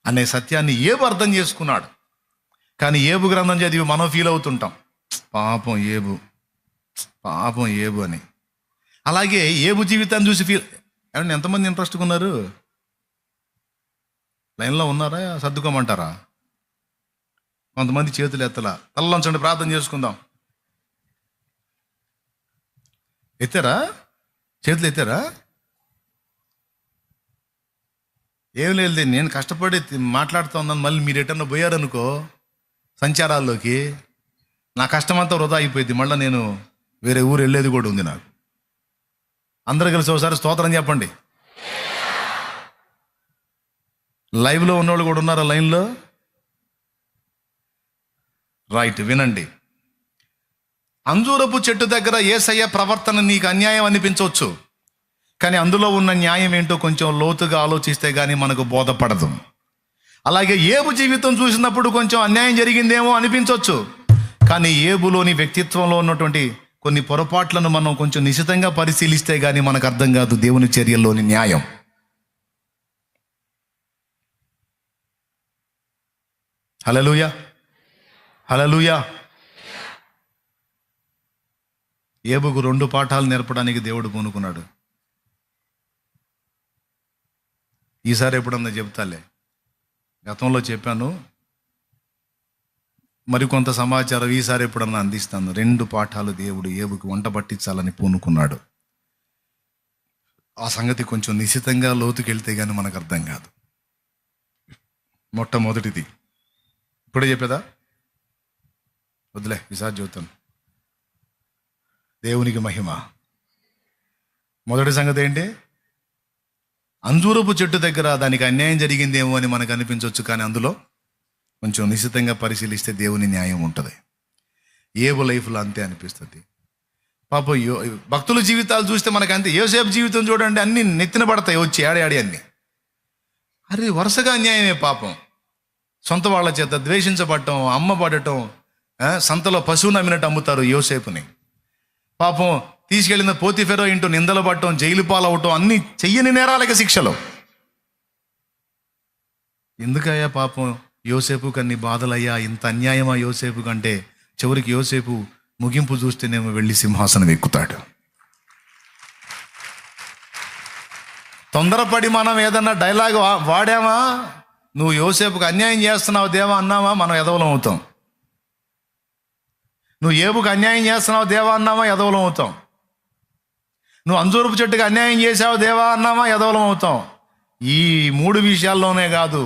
అనే సత్యాన్ని ఏబు అర్థం చేసుకున్నాడు. కానీ ఏబు గ్రంథం చదివి మనం ఫీల్ అవుతుంటాం, పాపం ఏబు, పాపం ఏబు అని. అలాగే ఏబు జీవితాన్ని చూసి ఏమంటే ఎంతమంది ఇంట్రెస్ట్గా ఉన్నారు? లైన్లో ఉన్నారా? సర్దుకోమంటారా? కొంతమంది చేతులు ఎత్తలా. తలలోంచండి, ప్రార్థన చేసుకుందాం. ఎత్తారా? చేతులు ఎత్తారా? ఏం లేదు, నేను కష్టపడి మాట్లాడుతూ ఉన్నాను, మళ్ళీ మీరు ఎటన్నా పోయారనుకో సంచారాల్లోకి, నా కష్టమంతా వృధా అయిపోయింది. మళ్ళీ నేను వేరే ఊరు వెళ్ళేది కూడా ఉంది నాకు. అందరు కలిసి ఒకసారి స్తోత్రం చెప్పండి. లైవ్లో ఉన్నవాళ్ళు కూడా ఉన్నారా లైన్లో? రైట్, వినండి. అంజూరపు చెట్టు దగ్గర యేసయ్య ప్రవర్తన నీకు అన్యాయం అనిపించవచ్చు, కానీ అందులో ఉన్న న్యాయం ఏంటో కొంచెం లోతుగా ఆలోచిస్తే కానీ మనకు బోధపడదు. అలాగే ఏబు జీవితం చూసినప్పుడు కొంచెం అన్యాయం జరిగిందేమో అనిపించవచ్చు, కానీ ఏబులోని వ్యక్తిత్వంలో ఉన్నటువంటి కొన్ని పొరపాట్లను మనం కొంచెం నిశితంగా పరిశీలిస్తే కానీ మనకు అర్థం కాదు దేవుని చర్యల్లోని న్యాయం. హల్లెలూయా, హల్లెలూయా. ఏబుకు 2 పాఠాలు నేర్పడానికి దేవుడు పూనుకున్నాడు. ఈసారి ఎప్పుడన్నా చెప్తాలే, గతంలో చెప్పాను, మరికొంత సమాచారం ఈసారి ఎప్పుడన్నా అందిస్తాను. 2 పాఠాలు దేవుడు ఏబుకు వంట పట్టించాలని పూనుకున్నాడు. ఆ సంగతి కొంచెం నిశితంగా లోతుకెళ్తే కానీ మనకు అర్థం కాదు. మొట్టమొదటిది ఇప్పుడే చెప్పేదా? వద్దులే, ఈసారి చెబుతాను. దేవునికి మహిమ. మొదటి సంగతి ఏంటి? అంజూరపు చెట్టు దగ్గర దానికి అన్యాయం జరిగిందేమో అని మనకు అనిపించవచ్చు, కానీ అందులో కొంచెం నిశితంగా పరిశీలిస్తే దేవుని న్యాయం ఉంటుంది. ఏబు లైఫ్లో అంతే అనిపిస్తుంది. పాపం భక్తుల జీవితాలు చూస్తే మనకు అంతే. యోసేపు జీవితం చూడండి, అన్ని నెత్తిన పడతాయి వచ్చి ఆడి అన్ని. అరే వరుసగా అన్యాయమే పాపం. సొంత వాళ్ళ చేత ద్వేషించబడటం, అమ్మబడటం, సంతలో పశువుని అమ్మినట్టు అమ్ముతారు యోసేపుని. పాపం తీసుకెళ్ళిన పోతిఫెరో ఇంటూ నిందలు పడటం, జైలు పాలవటం, అన్ని చెయ్యని నేరాలకి శిక్షలు. ఎందుకయ్యా పాపం యోసేపుకి అన్ని బాధలయ్యా? ఇంత అన్యాయమా యోసేపు కంటే? చివరికి యోసేపు ముగింపు చూస్తేనేమో వెళ్ళి సింహాసనం ఎక్కుతాడు. తొందరపడి మనం ఏదన్నా డైలాగ్ వాడామా, నువ్వు యోసేపుకు అన్యాయం చేస్తున్నావు దేవా అన్నావా, మనం ఎదవలం అవుతాం. నువ్వు ఏబుకు అన్యాయం చేస్తున్నావు దేవా అన్నావా, ఎదవలం అవుతాం. నువ్వు అంజూరపు చెట్టుకి అన్యాయం చేసావు దేవా అన్నావా, ఎదవలం అవుతాం. ఈ 3 విషయాల్లోనే కాదు,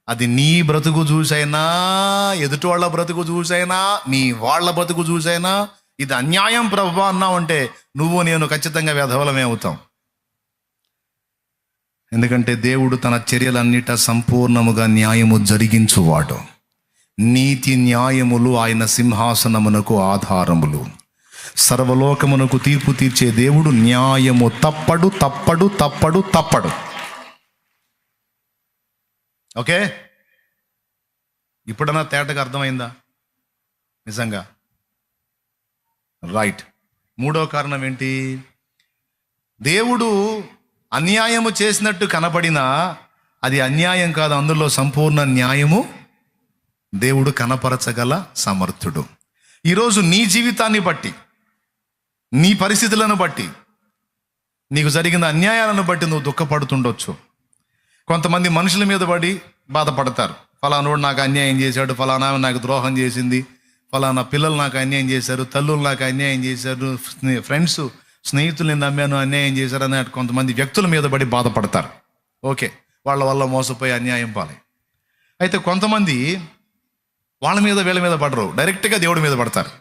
అది నీ బ్రతుకు చూసైనా, ఎదుటి వాళ్ళ బ్రతుకు చూసైనా, నీ వాళ్ళ బ్రతుకు చూసైనా ఇది అన్యాయం ప్రభువా అన్నావంటే నువ్వు నేను ఖచ్చితంగా వెధవలమే అవుతాం. ఎందుకంటే దేవుడు తన చర్యలన్నిట సంపూర్ణముగా న్యాయము జరిగించువాడు. నీతి న్యాయములు ఆయన సింహాసనమునకు ఆధారములు. సర్వలోకమునకు తీర్పు తీర్చే దేవుడు న్యాయము తప్పడు, తప్పడు, తప్పడు, తప్పడు. ఓకే, ఇప్పుడన్నా తేటగా అర్థమైందా? నిజంగా రైట్. 3వ కారణం ఏంటి? దేవుడు అన్యాయము చేసినట్టు కనపడినా అది అన్యాయం కాదు, అందులో సంపూర్ణ న్యాయము దేవుడు కనపరచగల సమర్థుడు. ఈరోజు నీ జీవితాన్ని బట్టి, నీ పరిస్థితులను బట్టి, నీకు జరిగిన అన్యాయాలను బట్టి నువ్వు దుఃఖపడుతుండొచ్చు. కొంతమంది మనుషుల మీద పడి బాధపడతారు. ఫలానోడు నాకు అన్యాయం చేశాడు, ఫలానా నాకు ద్రోహం చేసింది, ఫలానా పిల్లలు నాకు అన్యాయం చేశారు, తల్లులు నాకు అన్యాయం చేశారు, ఫ్రెండ్స్ స్నేహితులు నేను నమ్మాను అన్యాయం చేశారు అని కొంతమంది వ్యక్తుల మీద పడి బాధపడతారు. ఓకే, వాళ్ళ వల్ల మోసపోయి అన్యాయం పాలై. అయితే కొంతమంది వాళ్ళ మీద వీళ్ళ మీద పడరు, డైరెక్ట్గా దేవుడి మీద పడతారు.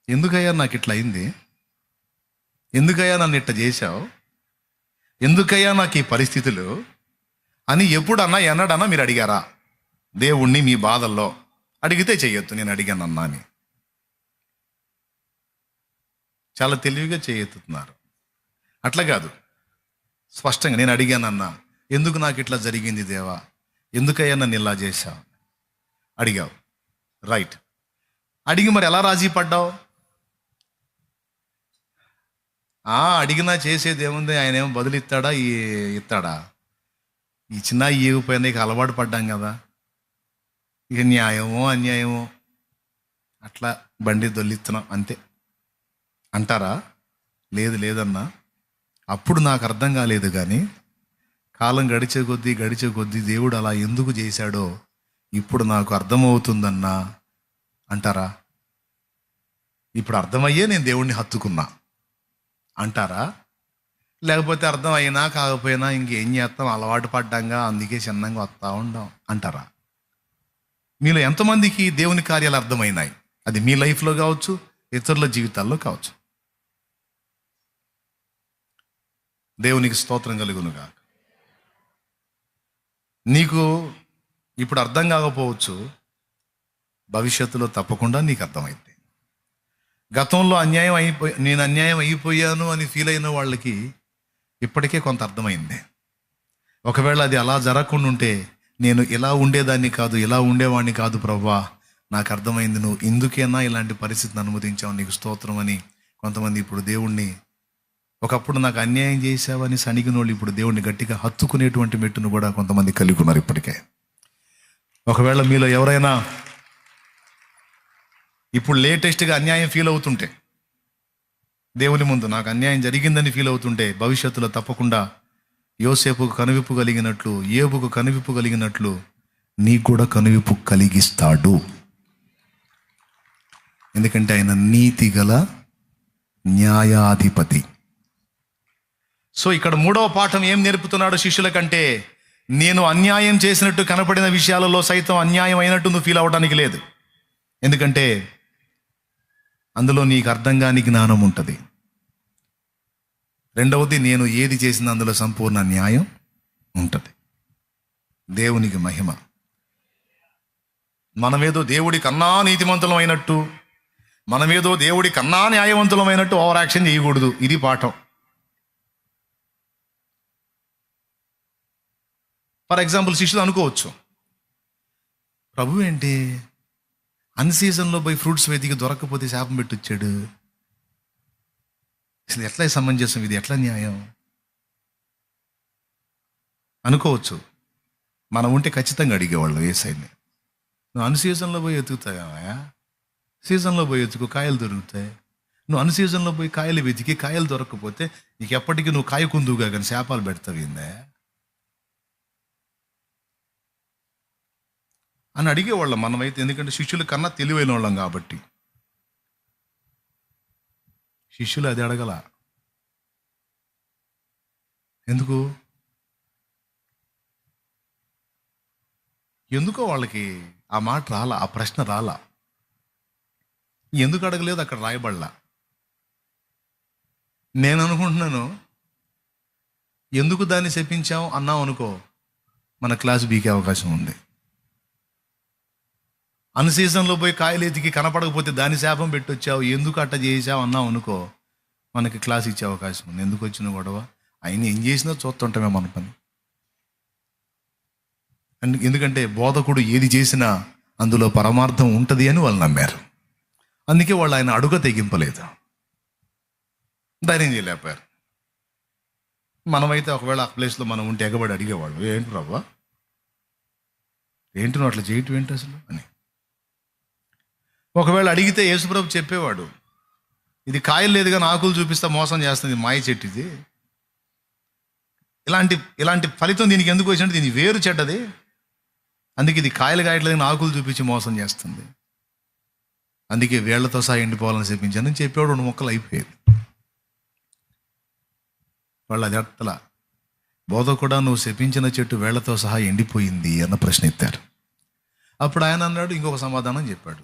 ఎందుకయ్యా నాకు ఇట్లా అయింది, ఎందుకయ్యా నన్ను ఇట్లా చేశావు, ఎందుకయ్యా నాకు ఈ పరిస్థితులు అని ఎప్పుడన్నా ఎన్నడన్నా మీరు అడిగారా దేవుణ్ణి? మీ బాధల్లో అడిగితే చెయ్యొద్దు, నేను అడిగానన్నా అని. చాలా తెలివిగా చేయెత్తుతున్నారు. అట్లా కాదు, స్పష్టంగా నేను అడిగానన్నా, ఎందుకు నాకు ఇట్లా జరిగింది దేవా, ఎందుకయ్యా నన్ను ఇలా చేశావు అడిగావు. రైట్, అడిగి మరి ఎలా రాజీ పడ్డావు? అడిగినా చేసేది ఏముంది, ఆయన ఏమో బదులు ఇస్తాడా? ఇచ్చినా ఇవ్వకపోయినా ఇక అలవాటు పడ్డాం కదా, ఇక న్యాయమో అన్యాయమో అట్లా బండి దొల్లిస్తున్నాం అంతే అంటారా? లేదు లేదన్నా, అప్పుడు నాకు అర్థం కాలేదు, కానీ కాలం గడిచే కొద్దీ దేవుడు అలా ఎందుకు చేశాడో ఇప్పుడు నాకు అర్థమవుతుందన్నా అంటారా? ఇప్పుడు అర్థమయ్యే నేను దేవుణ్ణి హత్తుకున్నా అంటారా? లేకపోతే అర్థం అయినా కాకపోయినా ఇంకేం చేస్తాం, అలవాటు పడ్డాంగా, అందుకే చిన్నంగా వస్తూ ఉంటాం అంటారా? మీలో ఎంతమందికి దేవుని కార్యాలు అర్థమైనాయి? అది మీ లైఫ్లో కావచ్చు, ఇతరుల జీవితాల్లో కావచ్చు. దేవునికి స్తోత్రం కలుగునుగా. నీకు ఇప్పుడు అర్థం కాకపోవచ్చు, భవిష్యత్తులో తప్పకుండా నీకు అర్థమైంది. గతంలో నేను అన్యాయం అయిపోయాను అని ఫీల్ అయిన వాళ్ళకి ఇప్పటికే కొంత అర్థమైంది. ఒకవేళ అది అలా జరగకుండా ఉంటే, నేను ఇలా ఉండేదాన్ని కాదు, ఇలా ఉండేవాడిని కాదు ప్రభువా, నాకు అర్థమైంది, నువ్వు ఇందుకేనా ఇలాంటి పరిస్థితిని అనుమతించావు, నీకు స్తోత్రం అని కొంతమంది ఇప్పుడు దేవుణ్ణి, ఒకప్పుడు నాకు అన్యాయం చేశావని సణిగిన వాళ్ళు ఇప్పుడు దేవుణ్ణి గట్టిగా హత్తుకునేటువంటి మెట్టును కూడా కొంతమంది కలిగి ఉన్నారు ఇప్పటికే. ఒకవేళ మీలో ఎవరైనా ఇప్పుడు లేటెస్ట్గా అన్యాయం ఫీల్ అవుతుంటే, దేవుని ముందు నాకు అన్యాయం జరిగిందని ఫీల్ అవుతుంటే, భవిష్యత్తులో తప్పకుండా యోసేపుకు కనువిప్పు కలిగినట్లు, యోబుకు కనువిప్పు కలిగినట్లు నీకు కూడా కనువిప్పు కలిగిస్తాడు. ఎందుకంటే ఆయన నీతి గల న్యాయాధిపతి. సో ఇక్కడ మూడవ పాఠం ఏం నేర్పుతున్నాడు శిష్యుల కంటే, నేను అన్యాయం చేసినట్టు కనపడిన విషయాలలో సైతం అన్యాయం అయినట్టు నువ్వు ఫీల్ అవ్వడానికి లేదు. ఎందుకంటే అందులో నీకు అర్థం కాని జ్ఞానం ఉంటుంది. రెండవది, నేను ఏది చేసినా అందులో సంపూర్ణ న్యాయం ఉంటుంది. దేవునికి మహిమ. మనమేదో దేవుడి కన్నా నీతిమంతులం అయినట్టు, మనమేదో దేవుడి కన్నా న్యాయవంతులమైనట్టు ఓవర్ యాక్షన్ చేయకూడదు. ఇది పాఠం. ఫర్ ఎగ్జాంపుల్, శిష్యులు అనుకోవచ్చు, ప్రభు ఏంటి అన్ సీజన్లో పోయి ఫ్రూట్స్ వెతికి దొరకకపోతే శాపం పెట్టి వచ్చాడు, అసలు ఎట్లా సమంజసం, ఇది ఎట్లా న్యాయం అనుకోవచ్చు. మనం ఉంటే ఖచ్చితంగా అడిగేవాళ్ళు యేసయ్యని, నువ్వు అన్ సీజన్లో పోయి వెతుకుతావా, సీజన్లో పోయి వెతుకు కాయలు దొరుకుతాయి. నువ్వు అన్ సీజన్లో పోయి కాయలు వెతికి కాయలు దొరకకపోతే నీకు ఎప్పటికీ నువ్వు కాయకుందువుగా కానీ శాపాలు పెడతావిందే అని అడిగేవాళ్ళం మనమైతే. ఎందుకంటే శిష్యుల కన్నా తెలివైన వాళ్ళం కాబట్టి. శిష్యులు అది అడగల. ఎందుకో వాళ్ళకి ఆ మాట రాలా, ఆ ప్రశ్న రాలా. ఎందుకు అడగలేదు అక్కడ రాయబడలా. నేను అనుకుంటున్నాను, ఎందుకు దాన్ని శపించాం అన్నాం అనుకో, మన క్లాస్ బీకే అవకాశం ఉంది. అన్ సీజన్లో పోయి కాయలు ఎతికి కనపడకపోతే దాన్ని శాపం పెట్టొచ్చావు, ఎందుకు అట్ట చేసావు అన్నావు అనుకో, మనకి క్లాస్ ఇచ్చే అవకాశం ఉంది. ఎందుకు వచ్చిన గొడవ, ఆయన ఏం చేసినా చూస్తుంటామే మన పని. ఎందుకంటే బోధకుడు ఏది చేసినా అందులో పరమార్థం ఉంటుంది అని వాళ్ళు నమ్మారు. అందుకే వాళ్ళు ఆయన అడుగ తెగింపలేదు, ధైర్యం చేయలేకపోయారు. మనమైతే ఒకవేళ ఆ ప్లేస్లో మనం ఉంటే ఎగబడి అడిగేవాళ్ళు, ఏంటి ప్రభా, ఏంటి నువ్వు అట్లా చేయటం ఏంటి అసలు అని. ఒకవేళ అడిగితే యేసుప్రభు చెప్పేవాడు, ఇది కాయలు లేదు కానీ ఆకులు చూపిస్తా మోసం చేస్తుంది, మాయ చెట్టు ఇది, ఇలాంటి ఫలితం దీనికి ఎందుకు వచ్చినట్టు, దీని వేరు చెడ్డది, అందుకే ఇది కాయలు కాయట్లేదు కానీ ఆకులు చూపించి మోసం చేస్తుంది, అందుకే వేళ్లతో సహా ఎండిపోవాలని చెప్పించాను చెప్పేవాడు. 2 మొక్కలు అయిపోయేది. వాళ్ళు అది అర్థలా, బోధ కూడా నువ్వు శపించిన చెట్టు వేళ్లతో సహా ఎండిపోయింది అన్న ప్రశ్న ఎత్తారు. అప్పుడు ఆయన అన్నాడు, ఇంకొక సమాధానం చెప్పాడు,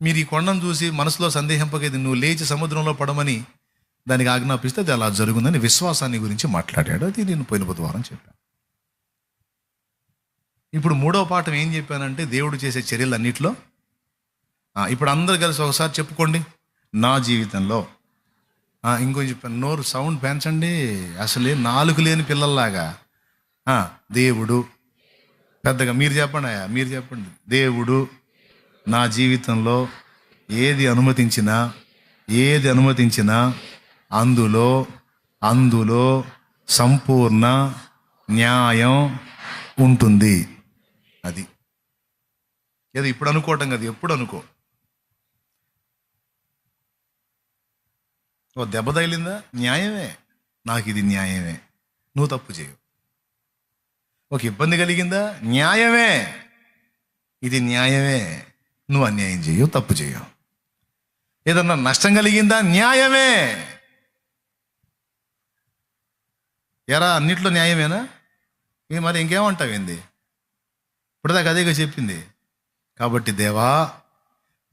మీరు ఈ కొండను చూసి మనసులో సందేహింపకేది, నువ్వు లేచి సముద్రంలో పడమని దానికి ఆజ్ఞాపిస్తే అది అలా జరుగుతుందని విశ్వాసాన్ని గురించి మాట్లాడాడు. అది నేను పోయిన బుధవారం చెప్పాను. ఇప్పుడు మూడవ పాఠం ఏం చెప్పానంటే, దేవుడు చేసే చర్యలన్నిటిలో, ఇప్పుడు అందరు కలిసి ఒకసారి చెప్పుకోండి, నా జీవితంలో. ఇంకో చెప్పాను, నోరు సౌండ్ పెంచండి, అసలే నాలుగు లేని పిల్లల్లాగా. దేవుడు పెద్దగా మీరు చెప్పండి, దేవుడు నా జీవితంలో ఏది అనుమతించినా అందులో సంపూర్ణ న్యాయం ఉంటుంది. అది ఏదో ఇప్పుడు అనుకోవటం కదా, ఎప్పుడు అనుకో. ఓ దెబ్బ తగిలిందా, న్యాయమే, నాకు ఇది న్యాయమే, నువ్వు తప్పు చేయవు. ఒక ఇబ్బంది కలిగిందా, న్యాయమే, ఇది న్యాయమే, నువ్వు అన్యాయం చేయవు, తప్పు చేయవు. ఏదన్నా నష్టం కలిగిందా, న్యాయమే. ఎరా అన్నిట్లో న్యాయమేనా? మరి ఇంకేమంటావు ఏంది? ఇప్పుడుదాకా అదేగా చెప్పింది. కాబట్టి దేవా,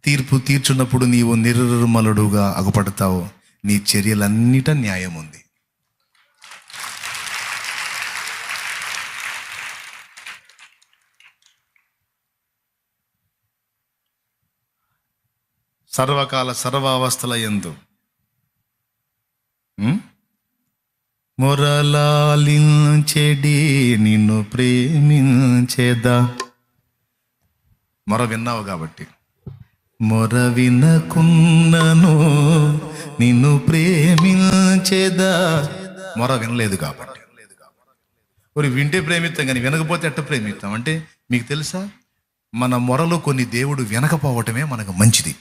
తీర్పు తీర్చున్నప్పుడు నీవు నిర్మలుడుగా అగుపడతావు, నీ చర్యలన్నిట న్యాయం ఉంది. సర్వకాల సర్వావస్థల యందు మొరలాలించెడి నిన్ను ప్రేమించేదా. మొర విన్నావు కాబట్టి. మొర వినకున్నను నిన్ను ప్రేమించేదా. మొర వినలేదు కాబట్టి. మరి వింటే ప్రేమిస్తాం, కానీ వినకపోతే ఎట్ట ప్రేమిస్తాం? అంటే మీకు తెలుసా, మన మొరలు కొన్ని దేవుడు వినకపోవటమే మనకు మంచిది.